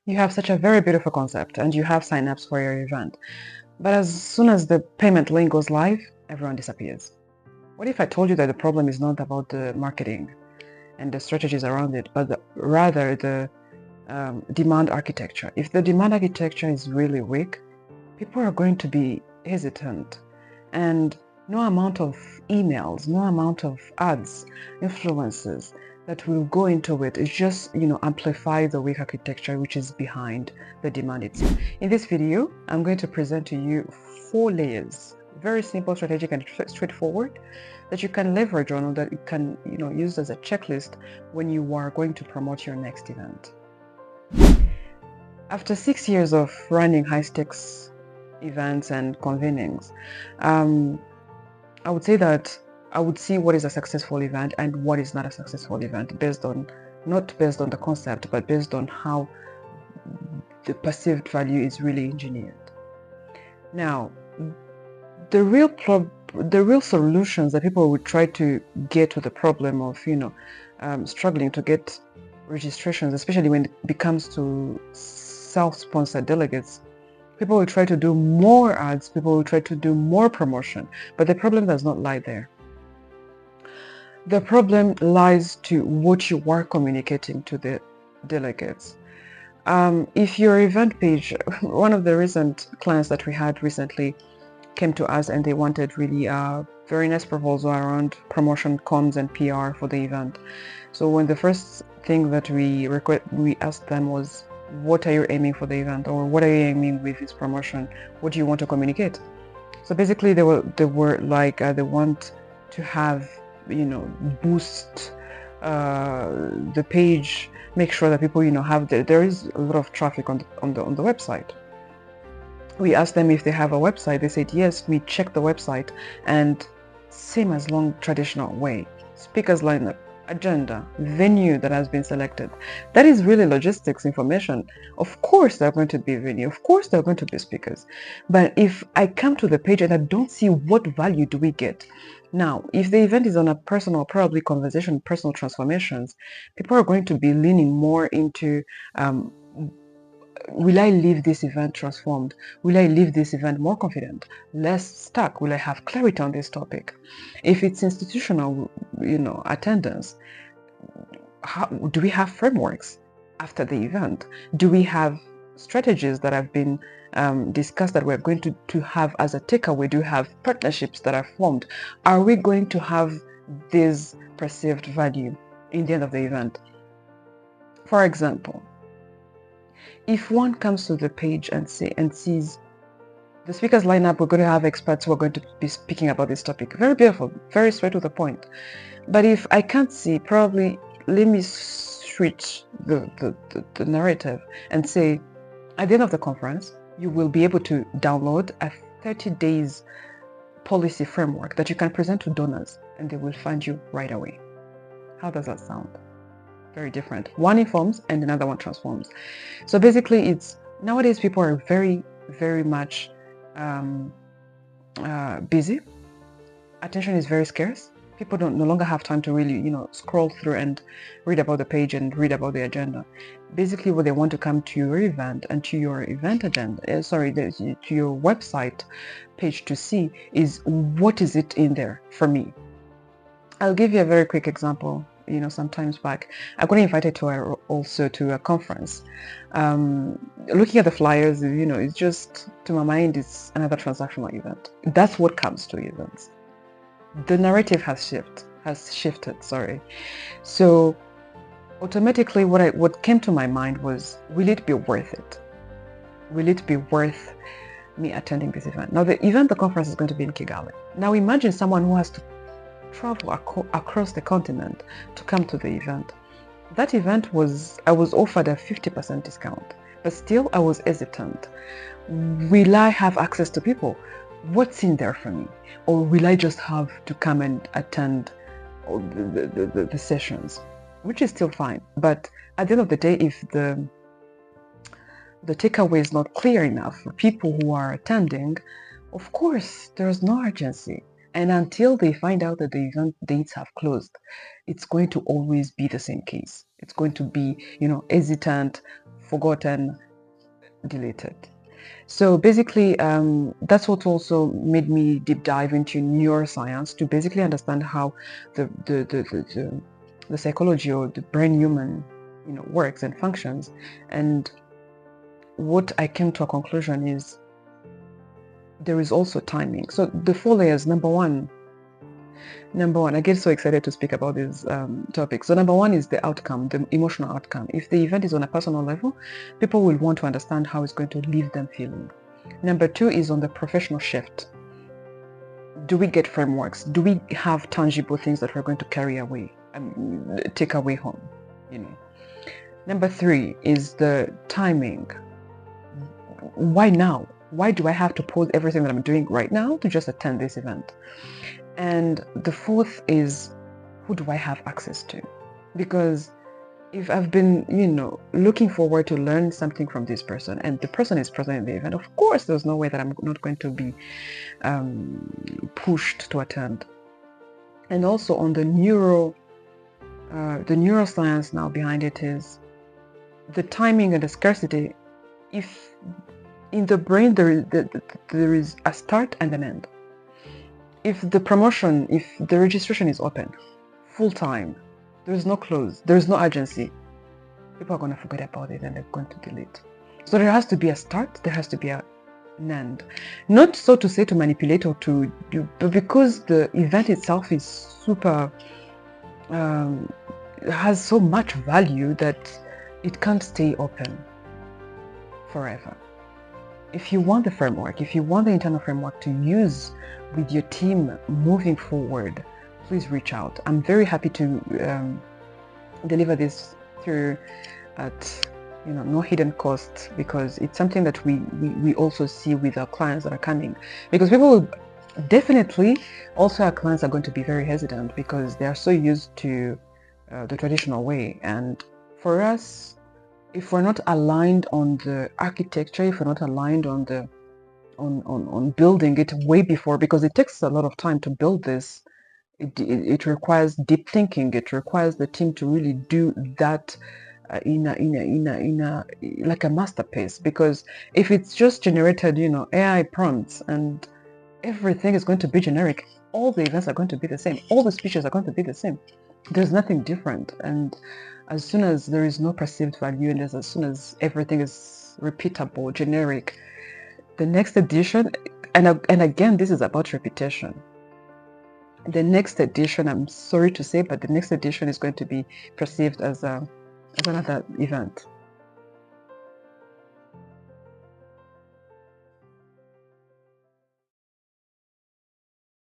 You have such a very beautiful concept and you have sign-ups for your event. But as soon as the payment link goes live, everyone disappears. What if I told you that the problem is not about the marketing and the strategies around it, but rather the demand architecture? If the demand architecture is really weak, people are going to be hesitant, and no amount of emails, no amount of ads, influences that will go into it is just, amplify the weak architecture which is behind the demand itself. In this video, I'm going to present to you 4 layers, very simple, strategic, and straightforward, that you can leverage on, or that you can, use as a checklist when you are going to promote your next event. After 6 years of running high-stakes events and convenings, I would say that I would see what is a successful event and what is not a successful event not based on the concept, but based on how the perceived value is really engineered. Now, the real solutions that people would try to get to the problem of, struggling to get registrations, especially when it becomes to self-sponsored delegates. People will try to do more ads, people will try to do more promotion, but the problem does not lie there. The problem lies to what you are communicating to the delegates. If your event page, one of the recent clients that we had recently came to us and they wanted really a very nice proposal around promotion, comms and PR for the event. So when the first thing that we asked them was, what are you aiming for the event, or what are you aiming with this promotion? What do you want to communicate? So basically they were like, they want to have, boost the page, make sure that people, have there is a lot of traffic on the website. We asked them if they have a website. They said yes. We checked the website, and same as long traditional way, speakers lineup, agenda, venue that has been selected. That is really logistics information. Of course there are going to be venue, of course there are going to be speakers, but if I come to the page and I don't see what value do we get. Now, if the event is on a personal, probably conversation, personal transformations, people are going to be leaning more into, will I leave this event transformed? Will I leave this event more confident, less stuck? Will I have clarity on this topic? If it's institutional, attendance, do we have frameworks after the event? Do we have strategies that have been discussed that we're going to have as a takeaway? Do we have partnerships that are formed? Are we going to have this perceived value in the end of the event? For example, if one comes to the page and sees the speakers lineup, we're going to have experts who are going to be speaking about this topic. Very beautiful, very straight to the point. But if I can't see, probably let me switch the narrative and say, at the end of the conference, you will be able to download a 30 days policy framework that you can present to donors, and they will fund you right away. How does that sound? Very different. One informs and another one transforms. So basically, it's nowadays people are very, very much busy. Attention is very scarce. People no longer have time to really, scroll through and read about the page and read about the agenda. Basically, what they want to come to your event and to your event agenda, to your website page to see is, what is it in there for me? I'll give you a very quick example. Some times back, I got invited to a conference. Looking at the flyers, it's just, to my mind, it's another transactional event. That's what comes to events. The narrative has shifted. So automatically, what came to my mind was, will it be worth it? Will it be worth me attending this event? Now, the conference is going to be in Kigali. Now, imagine someone who has to travel across the continent to come to the event. That event I was offered a 50% discount, but still I was hesitant. Will I have access to people? What's in there for me? Or will I just have to come and attend the sessions, which is still fine. But at the end of the day, if the takeaway is not clear enough for people who are attending, of course, there's no urgency. And until they find out that the event dates have closed, it's going to always be the same case. It's going to be, hesitant, forgotten, deleted. So basically, that's what also made me deep dive into neuroscience to basically understand how the psychology or the brain human, works and functions. And what I came to a conclusion is there is also timing. So the 4 layers. Number one, I get so excited to speak about this topic. So number one is the outcome, the emotional outcome. If the event is on a personal level, people will want to understand how it's going to leave them feeling. Number two is on the professional shift. Do we get frameworks? Do we have tangible things that we're going to carry away, take away home? Number three is the timing. Why now? Why do I have to pause everything that I'm doing right now to just attend this event? And the fourth is, who do I have access to? Because if I've been, looking forward to learn something from this person and the person is present in the event, of course, there's no way that I'm not going to be pushed to attend. And also on the neuroscience now behind it is the timing and the scarcity. If in the brain there is a start and an end. If the registration is open, full time, there is no close, there is no urgency, people are going to forget about it and they're going to delete. So there has to be a start, there has to be an end. Not so to say to manipulate or to do, but because the event itself is super, has so much value that it can't stay open forever. If you want the framework, if you want the internal framework to use with your team moving forward, please reach out. I'm very happy to deliver this through at no hidden cost, because it's something that we also see with our clients that are coming, because people will definitely also, our clients are going to be very hesitant because they are so used to the traditional way. And for us, if we're not aligned on the architecture, if we're not aligned on the on building it way before, because it takes a lot of time to build this, it requires deep thinking. It requires the team to really do that in a like a masterpiece. Because if it's just generated, AI prompts and everything is going to be generic, all the events are going to be the same, all the speeches are going to be the same. There's nothing different. And as soon as there is no perceived value, and as soon as everything is repeatable, generic, the next edition, and again, this is about repetition. The next edition, I'm sorry to say, but the next edition is going to be perceived as another event.